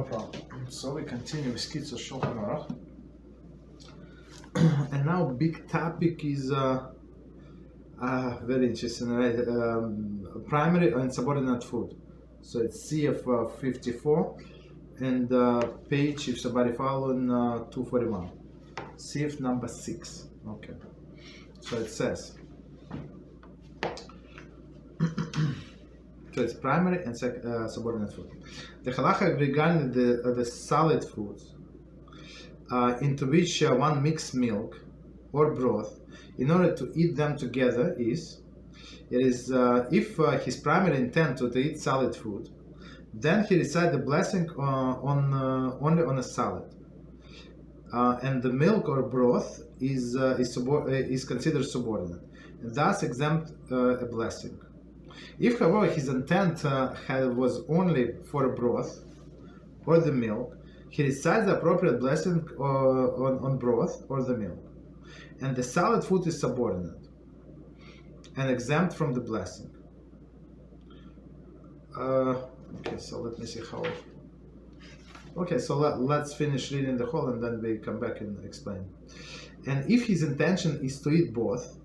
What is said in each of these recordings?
problem. So we continue with Kitzur Shulchan Aruch. And now big topic is very interesting, right? Primary and subordinate food. So it's CF 54 and page, if somebody following, 241. CF number 6. Okay. So it says, so it's primary and subordinate food. The halacha regarding the solid foods into which one mix milk or broth in order to eat them together is, if his primary intent to eat solid food, then he recite the blessing only on a salad, and the milk or broth is considered subordinate, and thus exempt a blessing. If, however, his intent was only for a broth or the milk, he recites the appropriate blessing on broth or the milk, and the solid food is subordinate and exempt from the blessing. Okay, so let me see how. Okay, so let's finish reading the whole and then we come back and explain. And if his intention is to eat both,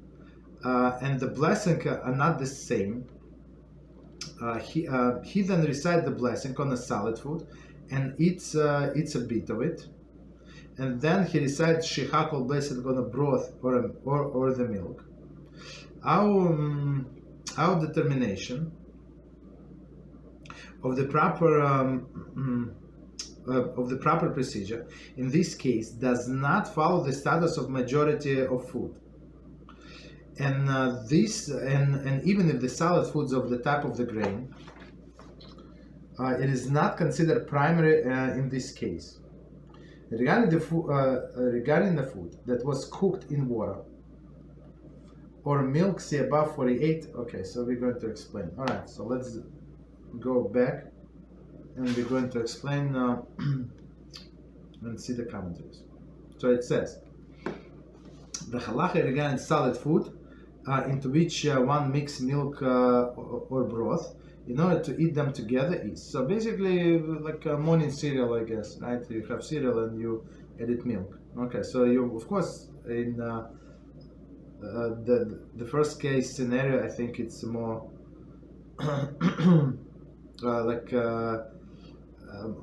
and the blessing are not the same, he then recites the blessing on the solid food and eats a bit of it, and then he recites shechakol blessing on a broth or the milk. Our determination of the proper procedure in this case does not follow the status of majority of food, and even if the solid foods of the type of the grain, it is not considered primary in this case. Regarding the food that was cooked in water or milk, see above 48. Okay, so we're going to explain. All right, so let's go back and we're going to explain and see the commentaries. So it says, the halacha regarding solid food into which one mix milk or broth in order to eat them together is. So basically like a morning cereal, I guess, right? You have cereal and you edit milk. Okay, so you, of course, in the first case scenario, I think it's more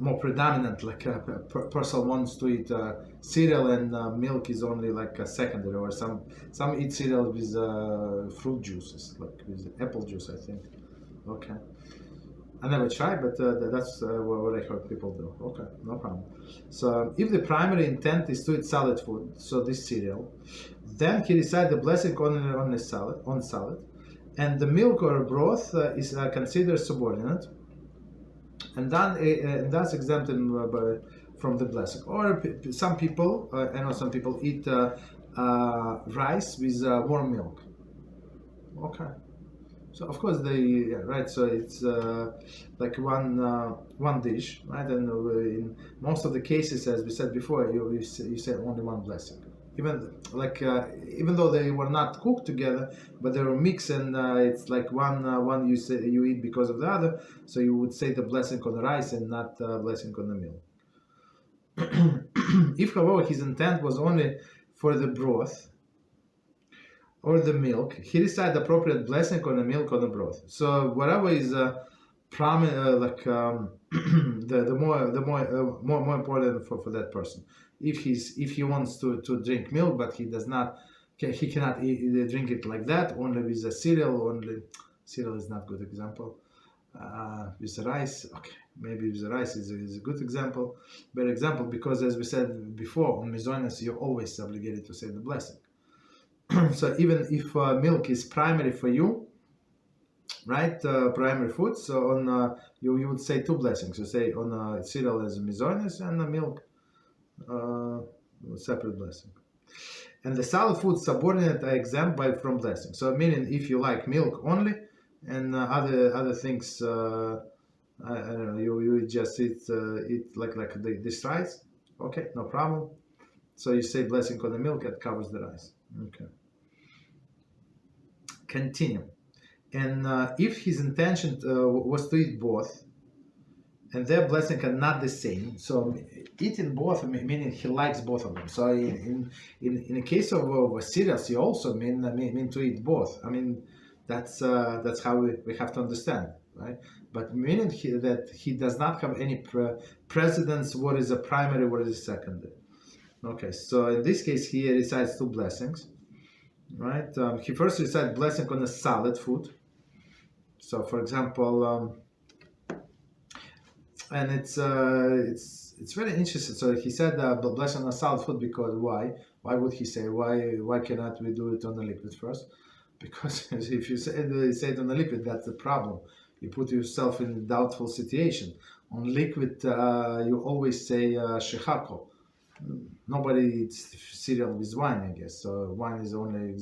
more predominant, like a person wants to eat cereal and milk is only like a secondary, or some eat cereal with fruit juices, like with apple juice, I think. Okay, I never tried, but that's what I heard people do. Okay, no problem. So if the primary intent is to eat solid food, so this cereal, then he recites the blessing on salad, and the milk or broth is considered subordinate, and that's exempted from the blessing. Or some people, I know some people eat rice with warm milk. Okay. So of course right. So it's like one dish, right? And in most of the cases, as we said before, you say only one blessing. Even though they were not cooked together, but they were mixed, and it's like one you eat because of the other. So you would say the blessing on the rice and not blessing on the milk. If, however, his intent was only for the broth or the milk, he recited the appropriate blessing on the milk or the broth. So whatever is the more important for that person. If he wants to drink milk, but he cannot drink it like that, only with a cereal. Cereal is not a good example. With the rice, okay, maybe with the rice is a good example, better example, because as we said before, on mizonos you're always obligated to say the blessing. So even if milk is primary for you, right, primary food, so on you would say two blessings. You say on cereal as mizonos and milk separate blessing. And the solid food subordinate are exempt from blessing. So meaning if you like milk only and other things, I don't know, you just eat like this rice. Okay, no problem. So you say blessing on the milk, that covers the rice. Okay. Continue. And if his intention was to eat both, and their blessing are not the same. So eating both, meaning he likes both of them. So in the case of cereals, he also mean to eat both. I mean, that's how we have to understand, right? But meaning that he does not have any precedence. What is a primary? What is a secondary? Okay, so in this case, he recites two blessings, right? He first recites blessing on a solid food. So, for example, and it's very interesting. So he said blessing on a solid food because why? Why would he say why cannot we do it on the liquid first? Because if you say it on the liquid, that's the problem. You put yourself in a doubtful situation. On liquid, you always say shechako. Nobody eats cereal with wine, I guess. So wine is the only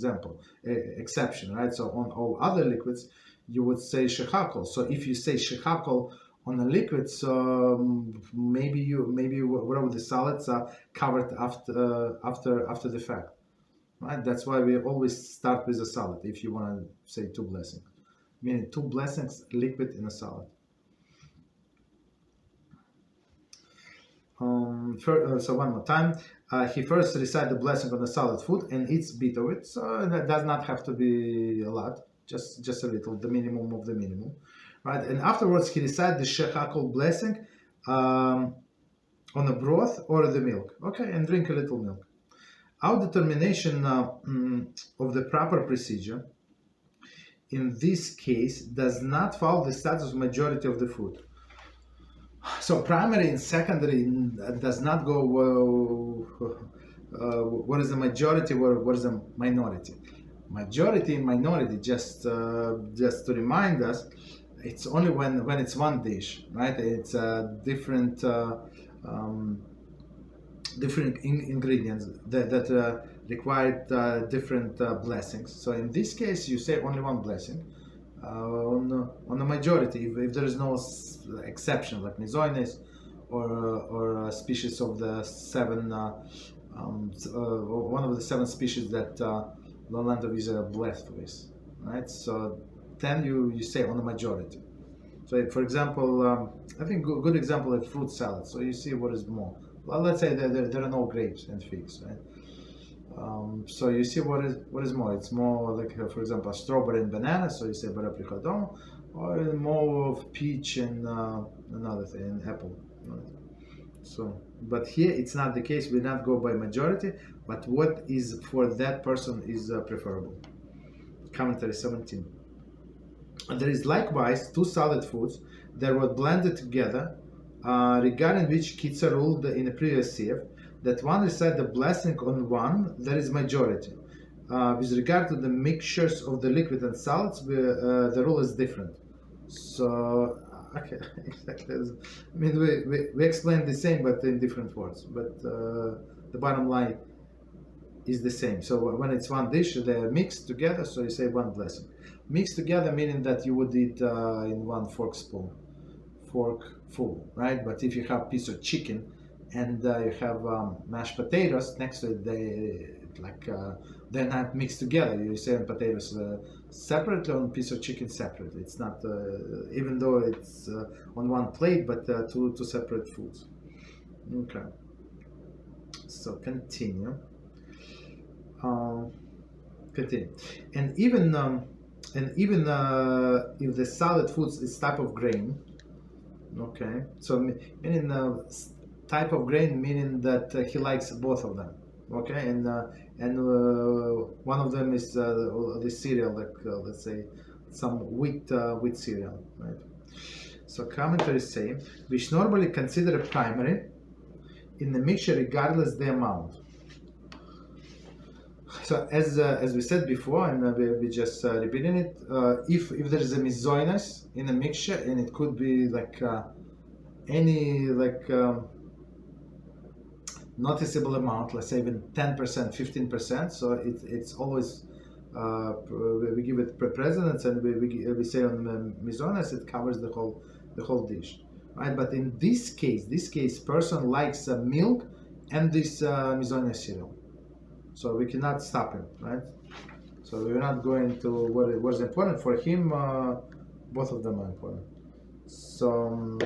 exception, right? So on all other liquids, you would say shechakol. So if you say shechakol on a liquid, so maybe whatever the solids are covered after the fact, right? That's why we always start with a solid. If you want to say two blessings, meaning two blessings, liquid in a solid. So one more time, he first recites the blessing on the solid food and eats a bit of it. So that does not have to be a lot, just a little, the minimum of the minimum, right? And afterwards he recites the shechakol blessing on the broth or the milk, okay, and drink a little milk. Our determination of the proper procedure in this case does not follow the status majority of the food. So primary and secondary does not go what is the majority, what is the minority. Majority and minority, just to remind us, it's only when it's one dish, right? It's different ingredients that require different blessings. So in this case, you say only one blessing. On the majority, if there is no exception, like mizoines or a species of the seven, one of the seven species that the land of Israel blessed with, right? So then you say on the majority. So for example, I think good example is fruit salad. So you see what is more. Well, let's say there are no grapes and figs, right? So you see what is more. It's more like, for example, strawberry and banana. So you say baraprichadon, or more of peach and another thing, and apple. Right? So, but here it's not the case. We not go by majority, but what is for that person is preferable. Commentary 17. And there is likewise two solid foods that were blended together, regarding which Kitzur ruled in the previous year, that one recite the blessing on one, there is majority. With regard to the mixtures of the liquid and solids, the rule is different. So, okay, exactly. I mean, we explain the same, but in different words. But the bottom line is the same. So when it's one dish, they're mixed together, so you say one blessing. Mixed together meaning that you would eat in one fork full, right? But if you have a piece of chicken, and you have mashed potatoes next to it, they're not mixed together. You say potatoes separately, on a piece of chicken separately. It's not, even though it's on one plate, but two separate foods. Okay. So continue. And even if the solid foods is type of grain, okay. So meaning type of grain, meaning that he likes both of them, okay, and one of them is the cereal, like let's say some wheat cereal, right? So commentaries say which normally consider primary in the mixture regardless the amount. So as we said before, and we just repeating it, if there is a mizoinus in a mixture, and it could be like any noticeable amount, let's say even 10%, 15%. So it's always we give it precedence, and we say on mizonas it covers the whole dish, right? But in this case, person likes milk and this mizonas cereal, so we cannot stop him, right? So we're not going to what is important for him. Both of them are important. So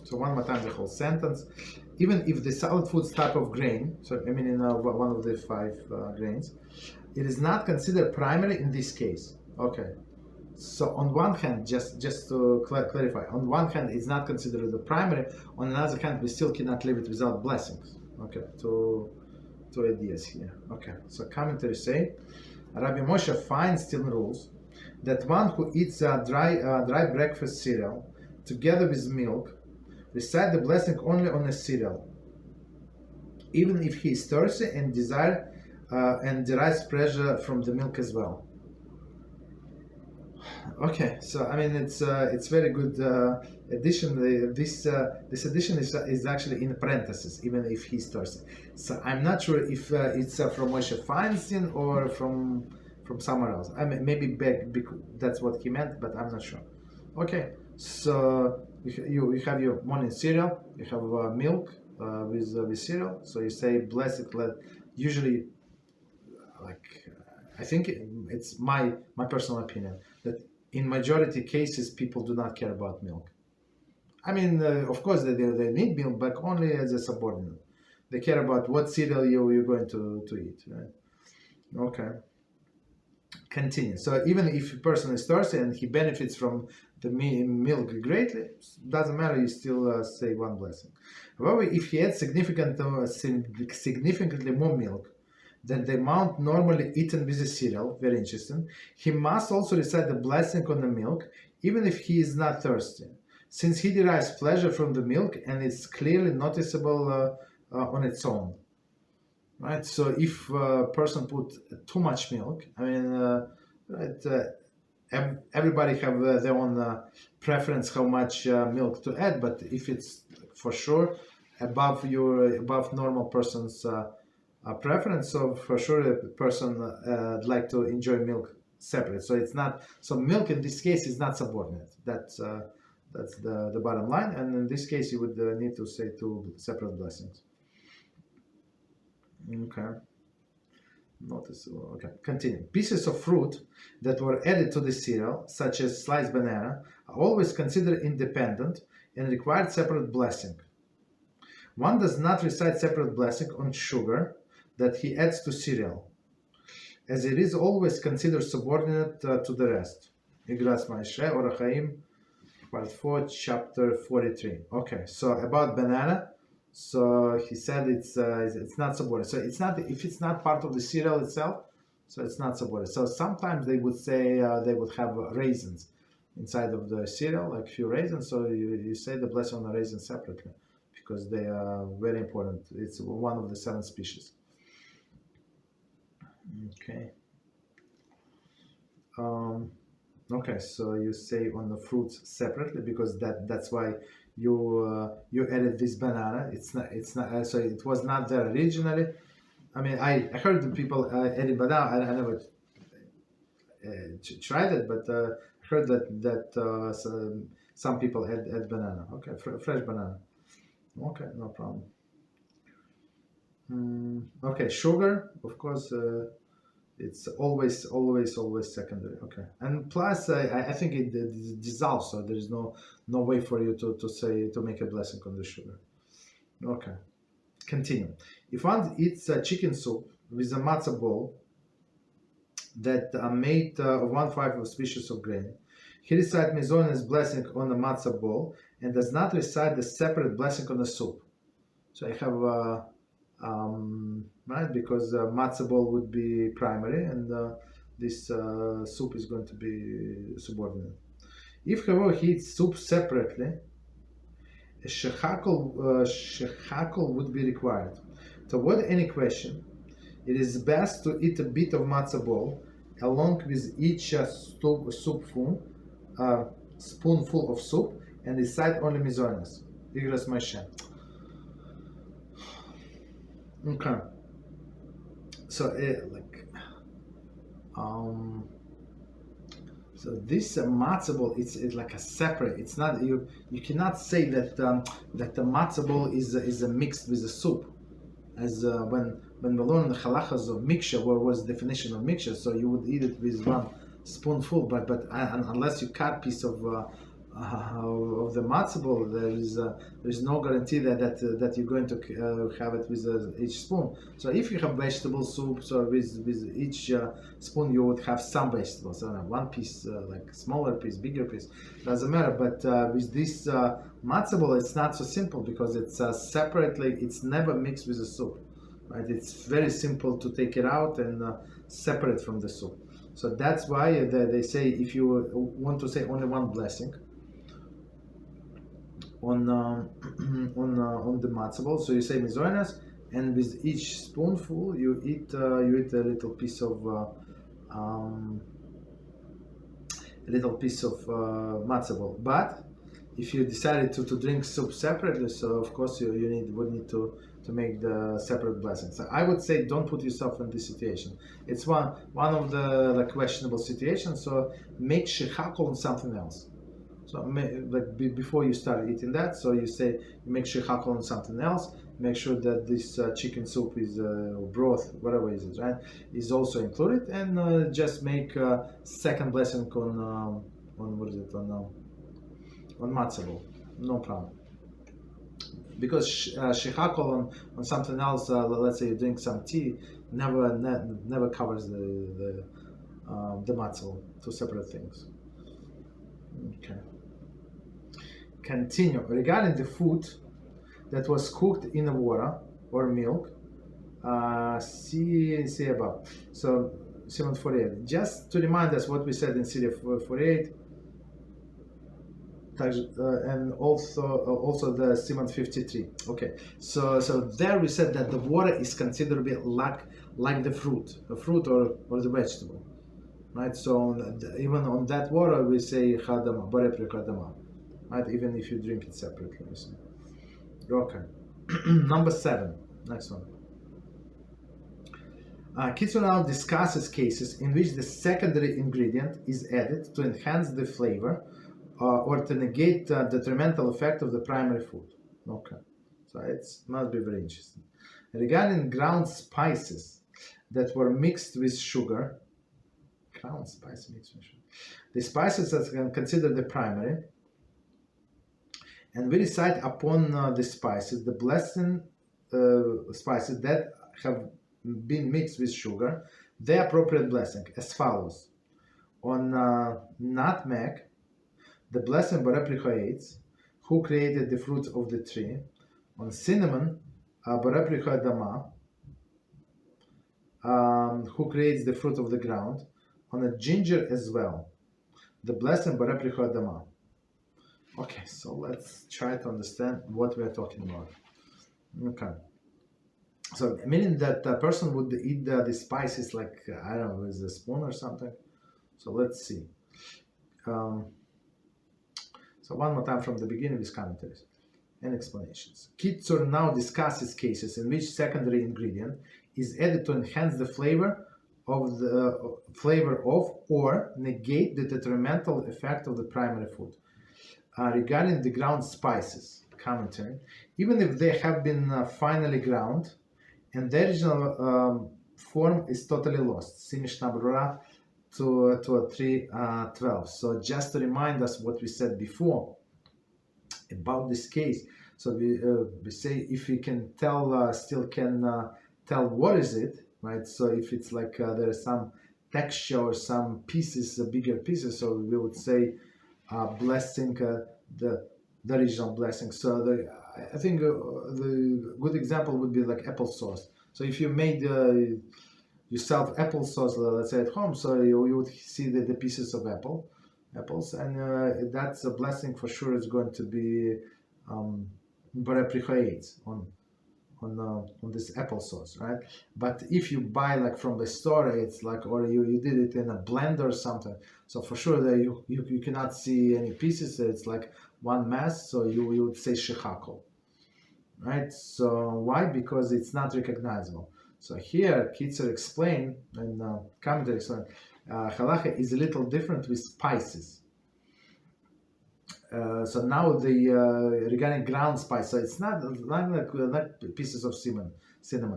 So one more time the whole sentence. Even if the solid foods type of grain, so I mean in one of the 5 grains, it is not considered primary in this case. Okay. So on one hand, just to clarify, on one hand it's not considered the primary. On another hand, we still cannot leave it without blessings. Okay. Two ideas here. Okay. So commentary say, Rabbi Moshe Feinstein rules that one who eats a dry breakfast cereal together with milk recite the blessing only on a cereal, even if he is thirsty and derives pleasure from the milk as well. Okay, so I mean it's very good addition. This addition is actually in parentheses, even if he's thirsty. So I'm not sure if it's from Moshe Feinstein or from somewhere else. I mean maybe that's what he meant, but I'm not sure. Okay, so you have your morning cereal, you have milk with cereal. So you say blessed. Usually, I think it's my personal opinion that in majority cases people do not care about milk. I mean, of course they need milk, but only as a subordinate. They care about what cereal you're going to eat, right? Okay. Continue. So even if a person is thirsty and he benefits from the milk greatly, doesn't matter, you still say one blessing. However, if he adds significantly more milk than the amount normally eaten with the cereal, very interesting, he must also recite the blessing on the milk, even if he is not thirsty, since he derives pleasure from the milk and it's clearly noticeable on its own. Right, so if a person put too much milk, I mean, everybody have their own preference how much milk to add. But if it's for sure above normal person's preference, so for sure a person like to enjoy milk separate. So it's not. So milk in this case is not subordinate. That's the bottom line. And in this case, you would need to say 2 separate blessings. Okay. Noticeable. Okay. Continue. Pieces of fruit that were added to the cereal, such as sliced banana, are always considered independent and required separate blessing. One does not recite separate blessing on sugar that he adds to cereal, as it is always considered subordinate to the rest. Igras Ma'ashrei Orach Chaim, part 4, chapter 43. Okay. So about banana. So he said it's not subordinate. So it's not, if it's not part of the cereal itself, so it's not subordinate. So sometimes they would say they would have raisins inside of the cereal, like few raisins. So you say the blessing on the raisins separately because they are very important. It's one of the 7 species. Okay. Okay. So you say on the fruits separately because that's why you added this banana. It's not so it was not there originally. I mean, I heard the people adding banana. I never tried it, but I heard that some people add banana. Okay, fresh banana. Okay, no problem. Okay, sugar, of course. It's always secondary. Okay, and plus I think it dissolves, so there is no way for you to make a blessing on the sugar. Okay, continue. If one eats chicken soup with a matzah ball that are made of 1/5 of species of grain, he recites Mizona's blessing on the matzah ball and does not recite the separate blessing on the soup. So I have right, because matzah ball would be primary and this soup is going to be subordinate. If, however, he eats soup separately, a shechakel would be required. To avoid any question, it is best to eat a bit of matzah ball along with each spoonful of soup and recite only mizonos. Igras Moshe. Okay. So so this matzah ball, it's like a separate. It's not you cannot say that that the matzah ball is a mixed with the soup, as when we learn the Halachos of mixture, what was the definition of mixture? So you would eat it with 1 spoonful, but unless you cut piece of of the matzo ball, there is no guarantee that you're going to have it with each spoon. So if you have vegetable soup, so with each spoon you would have some vegetables. One piece, like smaller piece, bigger piece, doesn't matter. But with this matzo ball, it's not so simple because it's separately. It's never mixed with the soup, right? It's very simple to take it out and separate from the soup. So that's why they say if you want to say only one blessing on the matzo ball, so you say mizoinas, and with each spoonful you eat a little piece of matzo ball. But if you decided to drink soup separately, so of course you would need to make the separate blessings. So I would say don't put yourself in this situation. It's one of the questionable situations. So make shechakol on something else. So before you start eating that, so you say you make shechakol on something else. Make sure that this chicken soup is broth, whatever it is, right, is also included, and just make second blessing on what is it on matzo ball, no problem. Because shechakol on something else, let's say you drink some tea, never covers the matzo ball, two separate things. Okay. Continue. Regarding the food that was cooked in the water or milk, see above. So, Simon 48. Just to remind us what we said in Syria 48, and also the Simon 53. Okay. So there we said that the water is considered a bit like the fruit or the vegetable. Right, so even on that water we say chadama, barepri chadama, right? Even if you drink it separately. Okay. Number 7, next one. Kitzur now discusses cases in which the secondary ingredient is added to enhance the flavor or to negate the detrimental effect of the primary food. Okay, so it must be very interesting. Regarding ground spices that were mixed with sugar. Ground spice mixed with sugar. The spices are considered the primary, and we recite upon the spices, the blessing spices that have been mixed with sugar, the appropriate blessing as follows. On nutmeg, the blessing Borepri who created the fruit of the tree. On cinnamon, Borepri Adama, who creates the fruit of the ground. On a ginger as well, the blessing Borepri Adama. Okay, so let's try to understand what we are talking about. Okay. So, meaning that a person would eat the spices like, I don't know, with a spoon or something. So, let's see. So, one more time from the beginning with commentaries and explanations. Kitzur now discusses cases in which secondary ingredient is added to enhance the flavor of or negate the detrimental effect of the primary food. Regarding the ground spices, commentary, even if they have been finally ground, and the original form is totally lost. See Mishnah Berurah to 3:12. So just to remind us what we said before about this case. So we say if we can tell, still can tell what is it, right? So if it's like there is some texture or some pieces, bigger pieces, so we would say blessing the original blessing. So I think the good example would be like applesauce. So if you made yourself applesauce, let's say at home, so you would see the pieces of apples, and that's a blessing for sure. Is going to be Borepri on this applesauce, right? But if you buy like from the store, it's like, or you did it in a blender or something, so for sure that you cannot see any pieces. It's like one mass, so you would say shechakol, right? So why? Because it's not recognizable. So here Kitzur explain and commentary explain halacha is a little different with spices. So now regarding ground spice, so it's not like pieces of cinnamon,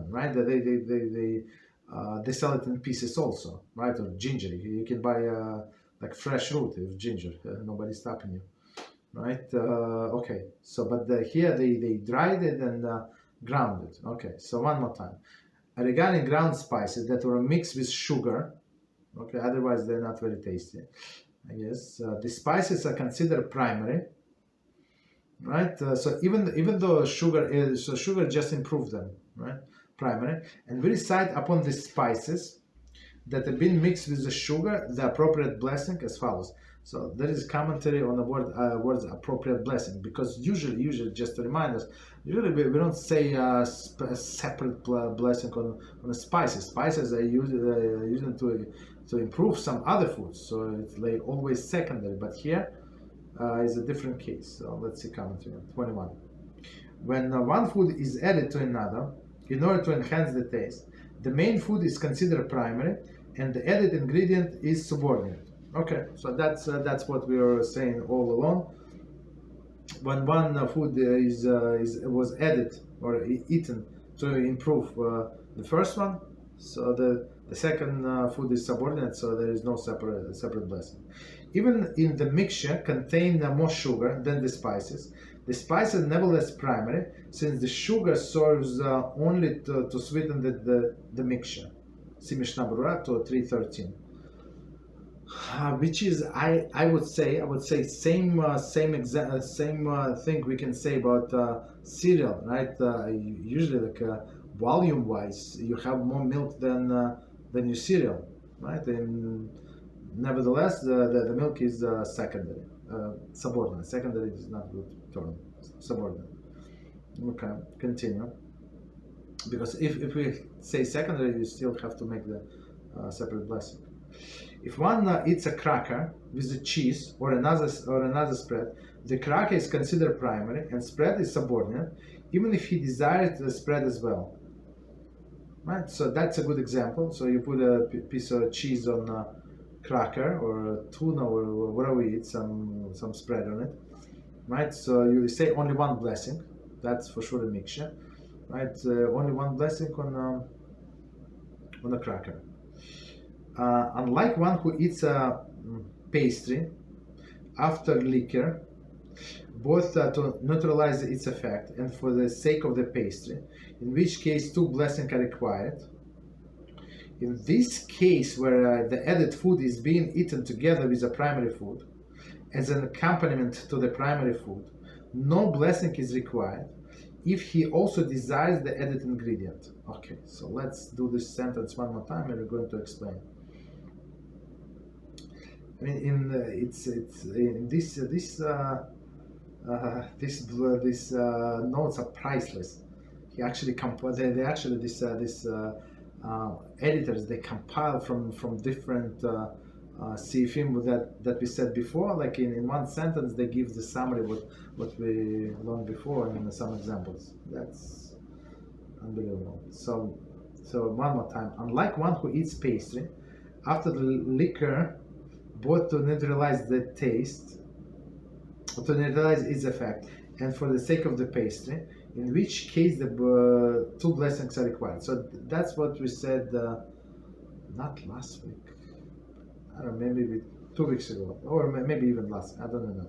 right? They sell it in pieces also, right? Or ginger. You can buy like fresh root of ginger. Nobody's stopping you. right? Okay, so but here they dried it and ground it. Okay, so one more time. Regarding ground spices that were mixed with sugar, okay, otherwise they're not very tasty, I guess. The spices are considered primary, right? So even though sugar just improved them, right? Primary, and we recite upon the spices that have been mixed with the sugar the appropriate blessing as follows. So there is commentary on the words appropriate blessing, because usually just to remind us, usually we don't say a separate blessing on the spices. Spices are used to improve some other foods, so it's like always secondary. But here is a different case. So let's see commentary 21. When one food is added to another in order to enhance the taste, the main food is considered primary, and the added ingredient is subordinate. Okay, so that's what we were saying all along. When one food was added or eaten to improve the first one, so the second food is subordinate, so there is no separate blessing. Even in the mixture contain more sugar than the spices. The spices are nevertheless primary, since the sugar serves only to sweeten the mixture. See Mishnah Berurah to 313. Which is I would say same thing we can say about cereal, right? Usually like volume wise, you have more milk than your cereal, right? And nevertheless, the milk is secondary, subordinate. Secondary is not good term. Subordinate. Okay, continue. Because if we say secondary, you still have to make the separate blessing. If one eats a cracker with the cheese or another spread, the cracker is considered primary and spread is subordinate, even if he desires the spread as well. Right? So that's a good example. So you put a piece of cheese on a cracker or tuna or whatever you eat, some spread on it. Right? So you say only one blessing. That's for sure a mixture. Right? Only one blessing on a cracker. Unlike one who eats a pastry after liquor, both to neutralize its effect and for the sake of the pastry, in which case two blessings are required. In this case, where the added food is being eaten together with the primary food, as an accompaniment to the primary food, no blessing is required if he also desires the added ingredient. Okay, so let's do this sentence one more time and we're going to explain. I mean, these notes are priceless. He actually editors, they compile from different sifim that we said before. Like in one sentence, they give the summary what we learned before and some examples. That's unbelievable. So one more time. Unlike one who eats pastry after the liquor, both to neutralize the taste, to neutralize its effect, and for the sake of the pastry, in which case the two blessings are required. So that's what we said, not last week, I don't know, maybe 2 weeks ago, or maybe even last, I don't know,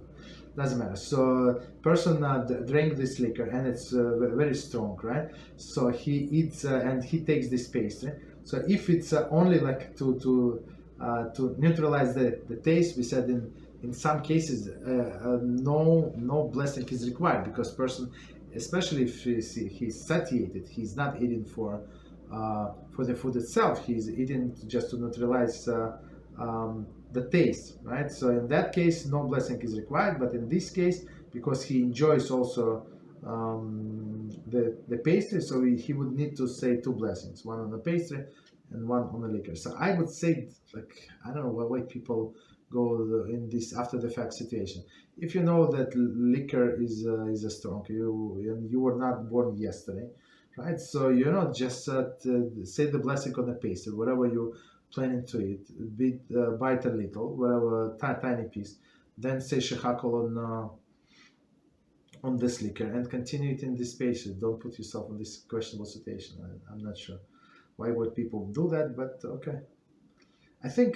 doesn't matter. So person drank this liquor and it's very strong, right? So he eats and he takes this pastry. So if it's only like to neutralize the taste, we said in some cases no blessing is required, because person, especially if he's satiated, he's not eating for the food itself, he's eating just to neutralize the taste, right? So in that case no blessing is required, but in this case, because he enjoys also the pastry, so he would need to say two blessings, one on the pastry and one on the liquor. So I would say, like, I don't know why people go in this after the fact situation. If you know that liquor is a strong, you were not born yesterday, right? So you're not just say the blessing on the pastry, whatever you planning to eat, bite a little, whatever tiny piece, then say shechakol on this liquor and continue it in this pastry. Don't put yourself in this questionable situation. I'm not sure why would people do that, but okay. I think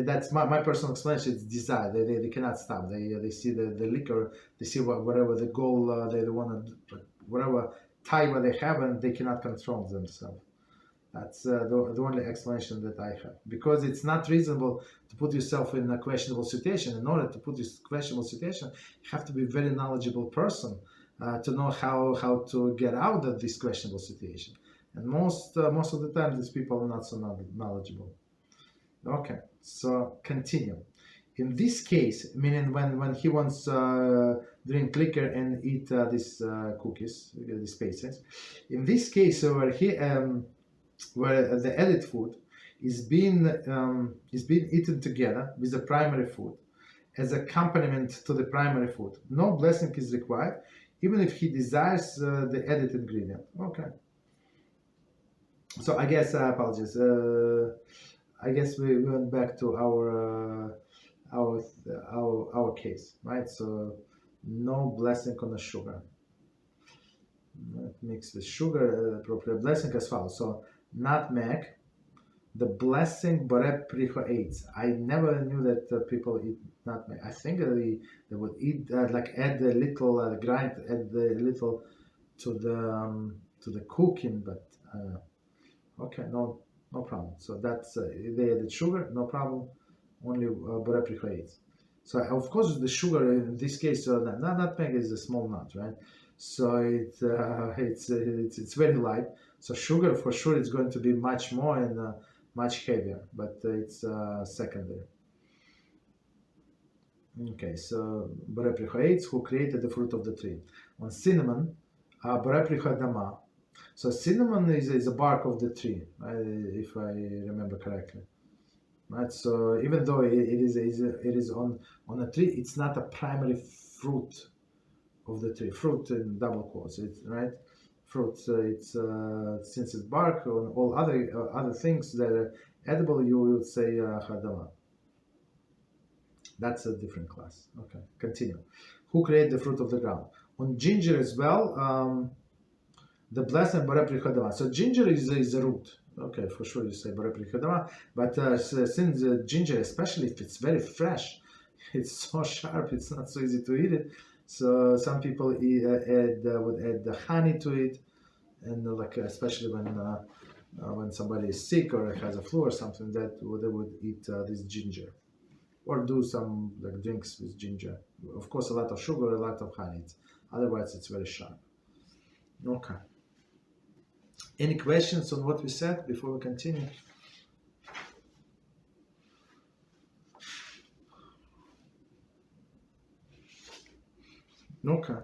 that's my personal explanation. It's desire. They cannot stop. They see the liquor. They see whatever the goal they want to, whatever tie what they have, and they cannot control themselves. That's the only explanation that I have. Because it's not reasonable to put yourself in a questionable situation. In order to put this questionable situation, you have to be a very knowledgeable person to know how to get out of this questionable situation. And most of the time, these people are not so knowledgeable. Okay, so continue. In this case, meaning when he wants drink liquor and eat these cookies, these pastries, in this case where the added food is being eaten together with the primary food as accompaniment to the primary food, no blessing is required, even if he desires the added ingredient. Okay. So I guess apologies. I guess we went back to our case, right? So no blessing on the sugar. Mixed with sugar, appropriate blessing as follows. So nutmeg, the blessing BeEzrat. I never knew that people eat nutmeg. I think they would eat like add a little grind, add a little to the cooking, but okay, no problem. So that's they added sugar, no problem. Only BeEzrat. So of course the sugar in this case, nutmeg is a small nut, right? So it's very light. So sugar for sure is going to be much more and much heavier, but it's secondary. Okay, so BeEzrat, who created the fruit of the tree. On cinnamon, BeEzrat. So cinnamon is a bark of the tree, if I remember correctly. Right. So even though it is on a tree, it's not a primary fruit of the tree. Fruit in double quotes. It's right. Fruit. It's since it's bark on all other things that are edible, you would say hadama. That's a different class. Okay. Continue. Who created the fruit of the ground? On ginger as well. The blessing BeEzrat. So ginger is a root. Okay, for sure you say BeEzrat, but since ginger, especially if it's very fresh, it's so sharp, it's not so easy to eat it. So some people would add the honey to it, and like especially when somebody is sick or has a flu or something, that they would eat this ginger, or do some like drinks with ginger. Of course, a lot of sugar, a lot of honey. Otherwise, it's very sharp. Okay. Any questions on what we said before we continue? Okay,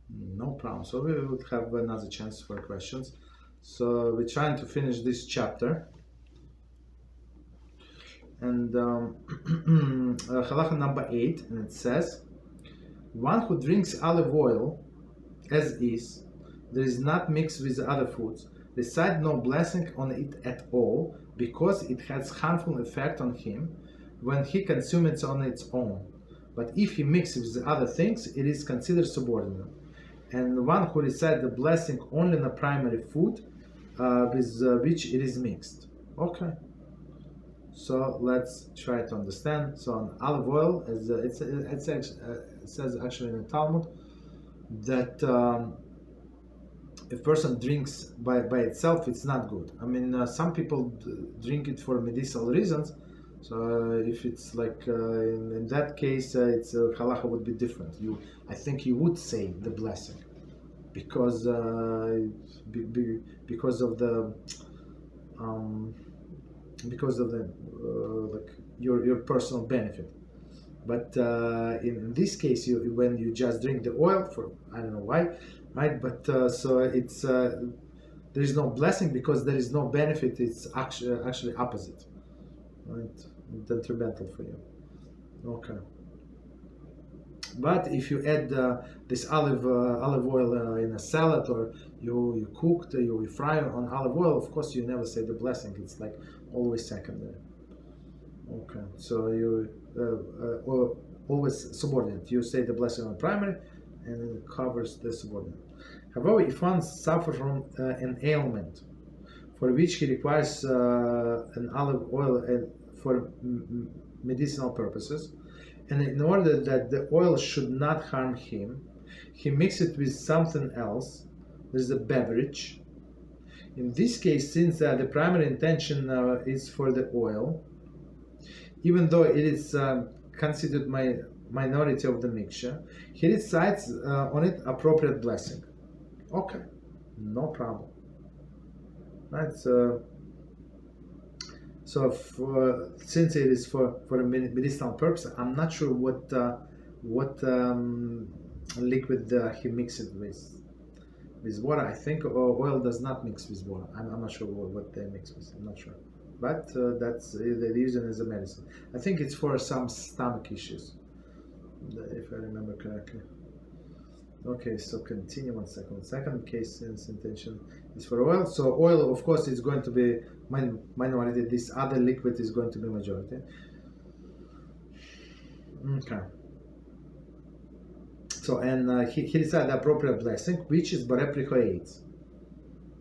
no problem. So we would have another chance for questions. So we're trying to finish this chapter. And halacha number 8, and it says, one who drinks olive oil as is, there is not mixed with other foods, recite no blessing on it at all, because it has harmful effect on him when he consumes it on its own. But if he mixes with other things, it is considered subordinate. And one who recites the blessing only on the primary food with which it is mixed. Okay. So let's try to understand. So on olive oil, as it says actually in the Talmud, that if person drinks by itself, it's not good. I mean, some people drink it for medicinal reasons. So if it's like in that case, it's halacha would be different. I think you would say the blessing because because of the like your personal benefit. But in this case, when you just drink the oil for I don't know why, right? But so it's there is no blessing because there is no benefit. It's actually opposite, right? Detrimental for you. Okay. But if you add this olive oil in a salad, or you cooked, you fry on olive oil, of course you never say the blessing. It's like always secondary. Okay, so you always subordinate. You say the blessing on primary, and it covers the subordinate. However, if one suffers from an ailment for which he requires an olive oil for medicinal purposes, and in order that the oil should not harm him, he mixes it with something else. There's a beverage. In this case, since the primary intention is for the oil, even though it is considered minority of the mixture, he recites on it appropriate blessing. Okay, no problem. Right. So since it is for a medicinal purpose, I'm not sure what liquid he mixed it with water. I think oil does not mix with water. I'm not sure what they mix with. I'm not sure, but that's the reason is a medicine. I think it's for some stomach issues, if I remember correctly. Okay, so continue 1 second. Second case, since intention is for oil. So oil, of course, is going to be minority. This other liquid is going to be majority. Okay. So, and he decided the appropriate blessing, which is BeEzrat.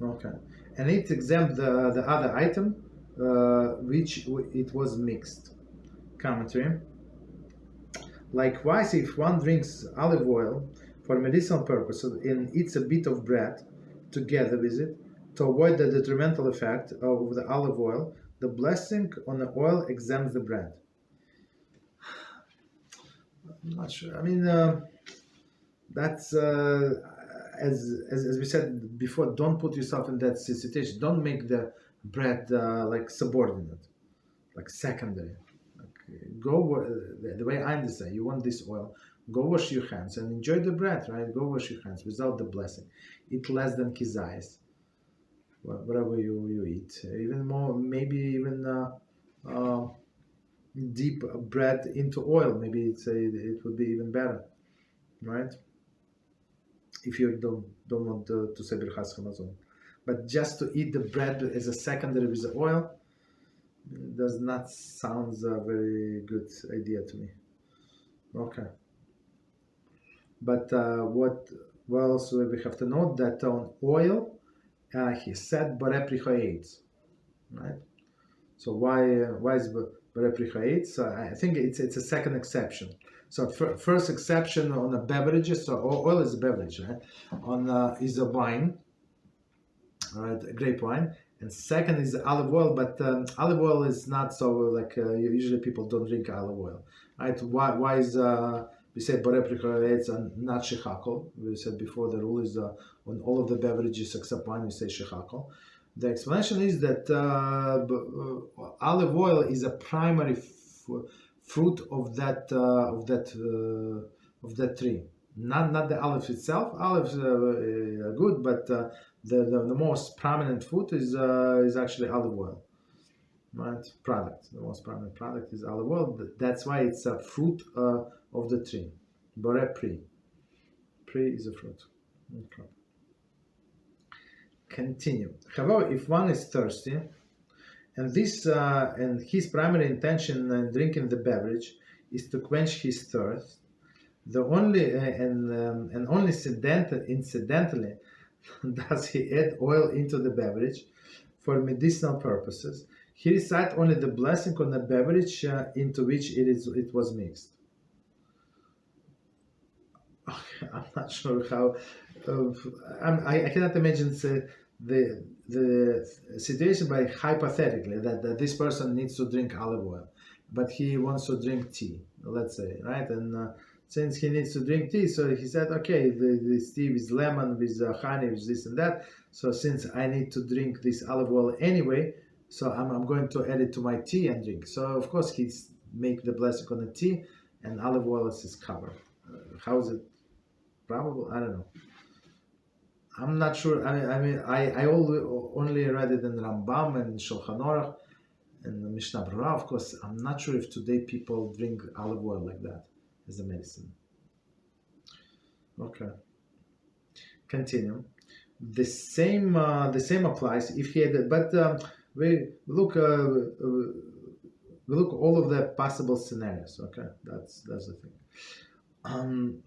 Okay. And it exempt the other item, which it was mixed. Commentary. Likewise, if one drinks olive oil for medicinal purposes and eats a bit of bread together with it to avoid the detrimental effect of the olive oil, the blessing on the oil exempts the bread. I'm not sure. I mean, that's as we said before. Don't put yourself in that situation. Don't make the bread like subordinate, like secondary. Go the way I understand. You want this oil. Go wash your hands and enjoy the bread, right? Go wash your hands without the blessing. Eat less than kizayis, whatever you eat. Even more, maybe even deep bread into oil. Maybe it would be even better, right? If you don't want to say Brochos Hamazon, but just to eat the bread as a secondary with the oil does not sound a very good idea to me. Okay. But what else we have to note that on oil, he said BeEzrat, right? So why is BeEzrat? So I think it's a second exception. So first exception on the beverages. So oil is a beverage, right? On is a wine, all right, grape wine. And second is olive oil, but olive oil is not so like usually people don't drink olive oil, right? Why is we say BeEzrat and not shechakol? We said before the rule is on all of the beverages except wine we say shechakol. The explanation is that olive oil is a primary fruit of that tree. Not the olive itself. Olives are good, but the most prominent fruit is actually olive oil, right? Product. The most prominent product is olive oil. That's why it's a fruit of the tree. BeEzrat. Pre is a fruit. Okay. Continue. However, if one is thirsty, and his primary intention in drinking the beverage is to quench his thirst, the only and only incidentally does he add oil into the beverage for medicinal purposes, he recites only the blessing on the beverage into which it was mixed. I'm not sure how. I cannot imagine the situation, but hypothetically that this person needs to drink olive oil, but he wants to drink tea, let's say, right? And since he needs to drink tea, so he said, okay, this tea with lemon, with honey, with this and that. So since I need to drink this olive oil anyway, so I'm going to add it to my tea and drink. So of course he's make the blessing on the tea, and olive oil is his cover. How is it probable? I don't know. I'm not sure. I only read it in Rambam and Shulchan Aruch and Mishnah Brocha. Of course, I'm not sure if today people drink olive oil like that as a medicine. Okay. Continue. The same applies if he had, but we look all of the possible scenarios. Okay, that's the thing.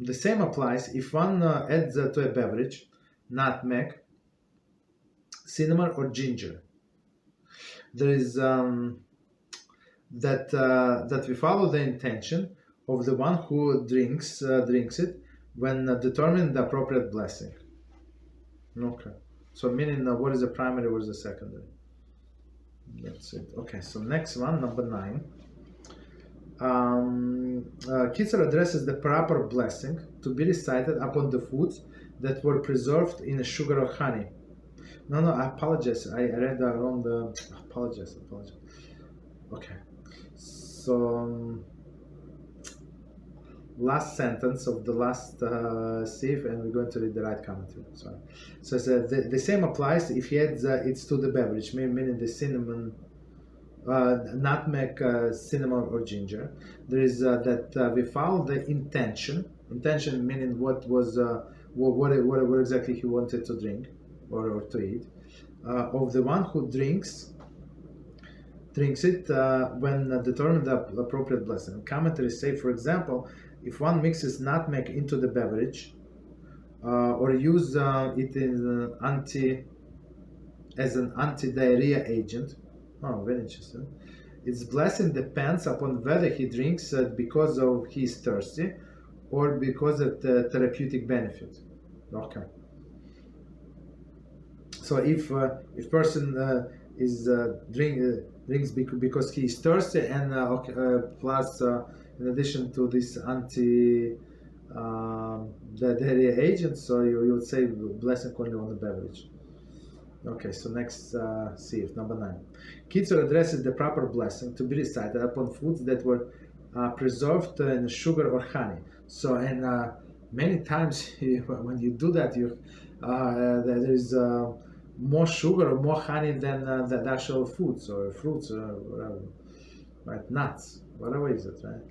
The same applies if one adds to a beverage nutmeg, cinnamon, or ginger. There that we follow the intention of the one who drinks it when determining the appropriate blessing. Okay. So meaning what is the primary, what is the secondary? That's it. Okay, so next one, number 9. Kitzur addresses the proper blessing to be recited upon the foods that were preserved in sugar or honey. No, I apologize. I read that wrong. Apologize. Okay. So, last sentence of the last sieve, and we're going to read the right commentary. Sorry. So the same applies if he adds it to the beverage, meaning the cinnamon, nutmeg, cinnamon, or ginger. There is that we follow the intention. Intention meaning what was what exactly he wanted to drink or to eat of the one who drinks it when determining the appropriate blessing. Commentaries say, for example, if one mixes nutmeg into the beverage or use it as an anti-diarrhea agent. Oh, very interesting. Its blessing depends upon whether he drinks because of he's thirsty or because of the therapeutic benefit. Okay. So if person is drinks because he is thirsty and plus in addition to this the diarrhea agent, so you would say blessing only on the beverage. Okay, so next sieve, number 9. Kitzur addresses the proper blessing to be recited upon foods that were preserved in sugar or honey. So, and many times when you do that, there is more sugar or more honey than the actual foods or fruits or whatever, right? Nuts, whatever is it, right?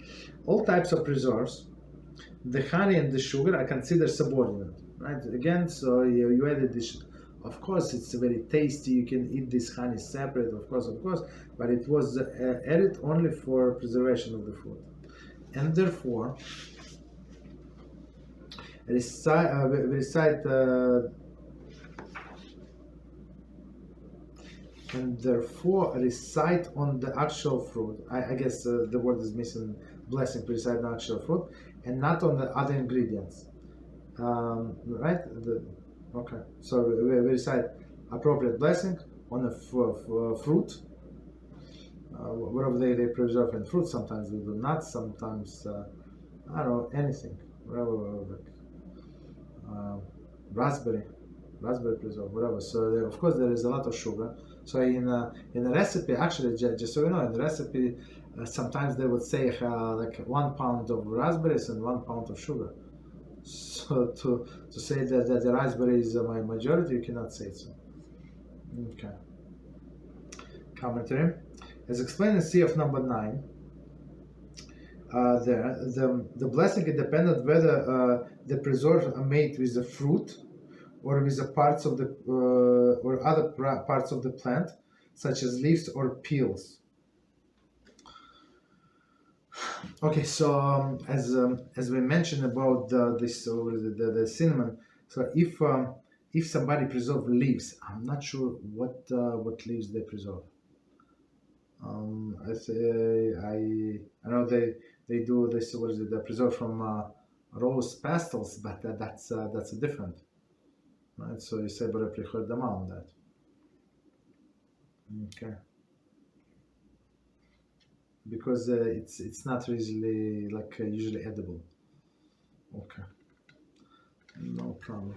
All types of preserves, the honey and the sugar are considered subordinate, right? Again, so you added this. Of course, it's very tasty. You can eat this honey separate, of course, but it was added only for preservation of the food, and therefore recite on the actual fruit. I guess the word is missing. Blessing, recite on the actual fruit, and not on the other ingredients. Right? Okay, so we recite appropriate blessing on a fruit, whatever they preserve in fruit. Sometimes they do nuts, sometimes I don't know, anything, whatever, like raspberry preserve, whatever. So of course there is a lot of sugar. So in a recipe, actually, just so you know, in the recipe, sometimes they would say like 1 pound of raspberries and 1 pound of sugar. So to say that the raspberry is my majority, you cannot say so. Okay. Commentary. As explained in CF number 9, the blessing is dependent whether the preserves are made with the fruit or with the parts of the or other parts of the plant, such as leaves or peels. Okay, so as we mentioned about the cinnamon, so if somebody preserve leaves, I'm not sure what leaves they preserve. I know they do this. What is it? They preserve from rose pastels, but that's a different, right? So you say, but I prefer them on that. Okay. Because it's not really like usually edible. Okay, no problem.